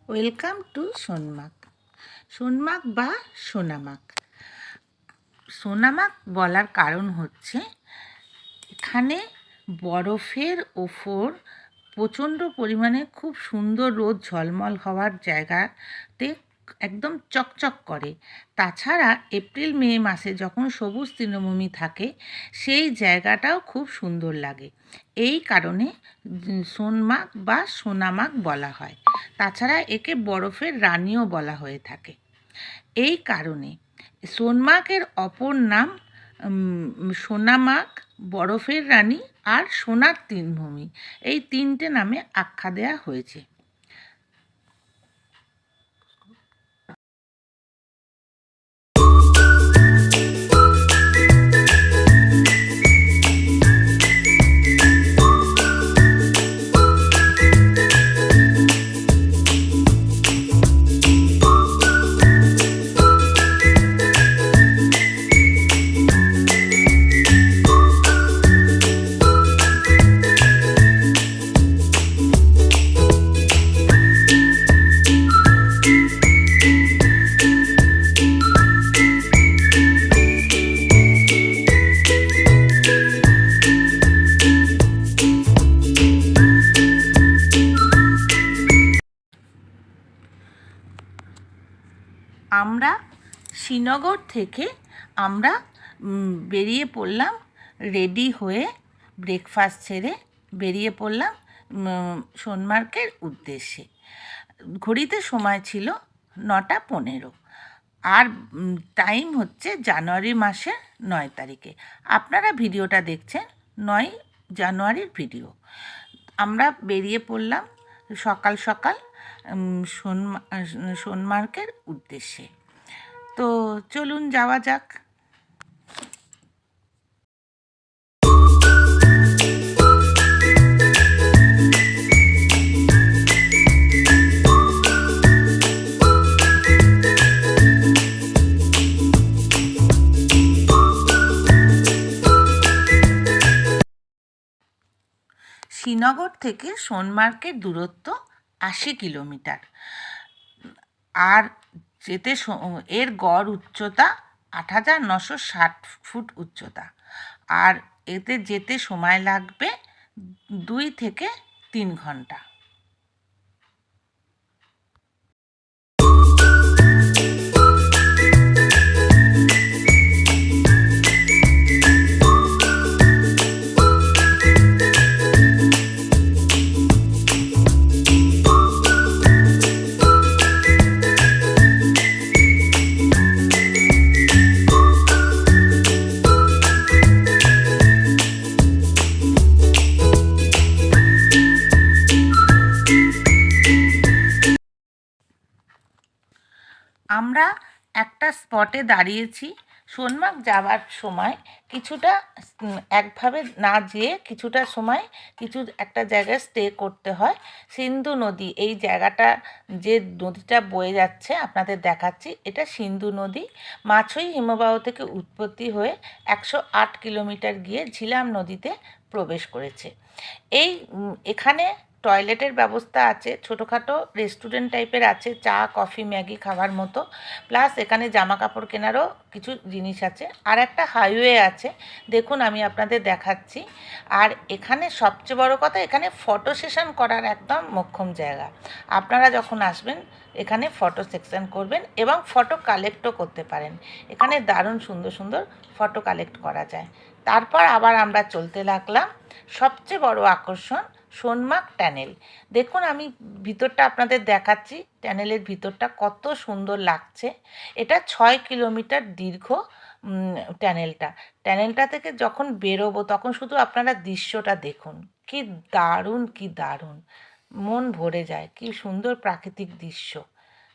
Welcome to Sonamarg. Sonamarg বা সোনামার্গ। সোনামার্গ বলার কারণ হচ্ছে এখানে বরফের ওপর প্রচণ্ড পরিমাণে খুব সুন্দর রোদ ঝলমল হওয়ার জায়গাতে একদম চকচক করে। তাছাড়া এপ্রিল মে মাসে যখন সবুজ তৃণভূমি থাকে সেই জায়গাটাও খুব সুন্দর লাগে। এই কারণে সোনমার্গ বা সোনামার্গ বলা হয়। তাছাড়া একে বরফের রানীও বলা হয়ে থাকে। এই কারণে সোনমার্গের অপর নাম সোনামার্গ, বরফের রানী আর সোনার তৃণভূমি, এই তিনটে নামে আখ্যা দেওয়া হয়েছে। আমরা শ্রীনগর থেকে বেরিয়ে পড়লাম, রেডি হয়ে ব্রেকফাস্ট সেরে বেরিয়ে পড়লাম সোনমার্গের উদ্দেশ্যে। ঘড়িতে সময় ছিল 9:15 আর টাইম হচ্ছে জানুয়ারি মাসের 9 তারিখে। আপনারা ভিডিওটা দেখছেন 9 জানুয়ারির ভিডিও। আমরা বেরিয়ে পড়লাম সকাল সকাল সোনমার্গের উদ্দেশ্যে। তো চলুন যাওয়া যাক। শ্রীনগর থেকে সোনমার্গের দূরত্ব 80 কিলোমিটার। আর এর গড় উচ্চতা 8,960 ফুট উচ্চতা। আর এতে যেতে সময় লাগবে 2 থেকে 3 ঘন্টা। আমরা একটা স্পটে দাঁড়িয়েছি। সোনমার্গ যাওয়ার সময় কিছুটা একভাবে না যেয়ে কিছুটা সময় একটা জায়গায় স্টে করতে হয়। সিন্ধু নদী, এই জায়গাটা যে নদীটা বয়ে যাচ্ছে আপনাদের দেখাচ্ছি, এটা সিন্ধু নদী। মাছই হিমবাহ থেকে উৎপত্তি হয়ে 108 কিলোমিটার গিয়ে ঝিলাম নদীতে প্রবেশ করেছে। এখানে টয়লেটের ব্যবস্থা আছে, ছোটোখাটো রেস্টুরেন্ট টাইপের আছে, চা কফি ম্যাগি খাওয়ার মতো। প্লাস এখানে জামা কাপড় কেনারও কিছু জিনিস আছে। আর একটা হাইওয়ে আছে, দেখুন আমি আপনাদের দেখাচ্ছি। আর এখানে সবচেয়ে বড় কথা, এখানে ফটো সেশন করার একদম মোক্ষম জায়গা। আপনারা যখন আসবেন এখানে ফটো সেকশন করবেন এবং ফটো কালেক্টও করতে পারেন। এখানে দারুণ সুন্দর সুন্দর ফটো কালেক্ট করা যায়। তারপর আবার আমরা চলতে লাগলাম। সবচেয়ে বড় আকর্ষণ সোনমার্গ টানেল। দেখুন আমি ভিতরটা আপনাদের দেখাচ্ছি, টানেলের ভিতরটা কত সুন্দর লাগছে। এটা 6 কিলোমিটার দীর্ঘ টানেলটা থেকে যখন বেরোবো তখন শুধু আপনারা দৃশ্যটা দেখুন, কি দারুণ কি দারুণ, মন ভরে যায়। কি সুন্দর প্রাকৃতিক দৃশ্য,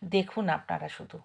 দেখুন আপনারা শুধু।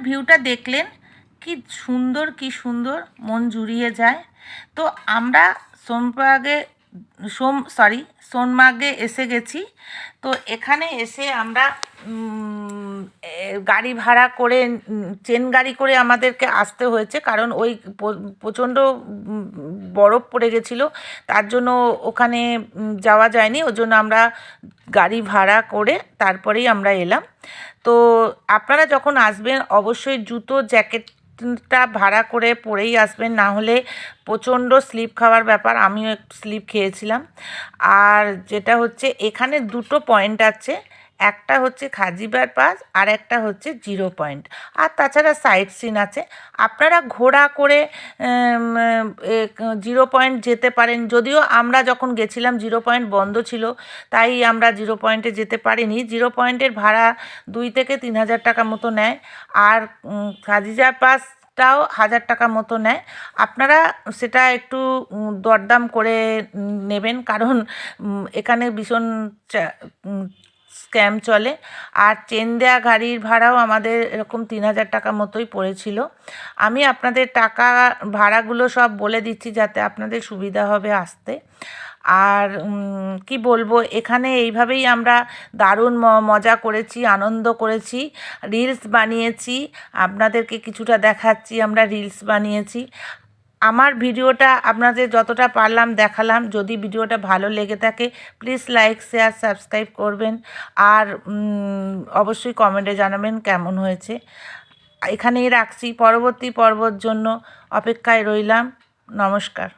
ভিউটা দেখলেন, কি সুন্দর মন জুড়িয়ে যায়। তো আমরা সোনমার্গে এসে গেছি। তো এখানে এসে আমরা গাড়ি ভাড়া করে চেন গাড়ি করে আমাদেরকে আসতে হয়েছে, কারণ ওই প্রচণ্ড বরফ পড়ে গেছিলো, তার জন্য ওখানে যাওয়া যায়নি। ওই জন্য আমরা গাড়ি ভাড়া করে তারপরেই আমরা এলাম। তো আপনারা যখন আসবেন অবশ্যই জুতো জ্যাকেটটা ভাড়া করে পরেই আসবেন, না হলে প্রচণ্ড স্লিপ খাওয়ার ব্যাপার। আমিও একটু স্লিপ খেয়েছিলাম। আর যেটা হচ্ছে, এখানে দুটো পয়েন্ট আছে, একটা হচ্ছে খাজিবার পাস আর একটা হচ্ছে জিরো পয়েন্ট। আর তাছাড়া সাইট সিন আছে। আপনারা ঘোড়া করে জিরো পয়েন্ট যেতে পারেন। যদিও আমরা যখন গেছিলাম জিরো পয়েন্ট বন্ধ ছিল, তাই আমরা জিরো পয়েন্টে যেতে পারিনি। জিরো পয়েন্টের ভাড়া 2 থেকে 3,000 টাকা মতো নেয়। আর খাজিজার পাসটাও 1,000 টাকা মতো নেয়। আপনারা সেটা একটু দরদাম করে নেবেন, কারণ এখানে ভীষণ স্ক্যাম চলে। আর চেন দেয়া গাড়ির ভাড়াও আমাদের এরকম 3,000 টাকা মতোই পড়েছিল। আমি আপনাদের টাকা ভাড়াগুলো সব বলে দিচ্ছি, যাতে আপনাদের সুবিধা হবে আসতে। আর কি বলবো, এখানে এইভাবেই আমরা দারুণ মজা করেছি, আনন্দ করেছি, রিলস বানিয়েছি। আপনাদেরকে কিছুটা দেখাচ্ছি, আমরা রিলস বানিয়েছি। আমার ভিডিওটা আপনাদের যতটা পারলাম দেখালাম। যদি ভিডিওটা ভালো লেগে থাকে প্লিজ লাইক, শেয়ার, সাবস্ক্রাইব করবেন। আর অবশ্যই কমেন্টে জানাবেন কেমন হয়েছে। এখানেই রাখছি, পরবর্তী পর্বর জন্য অপেক্ষায় রইলাম। নমস্কার।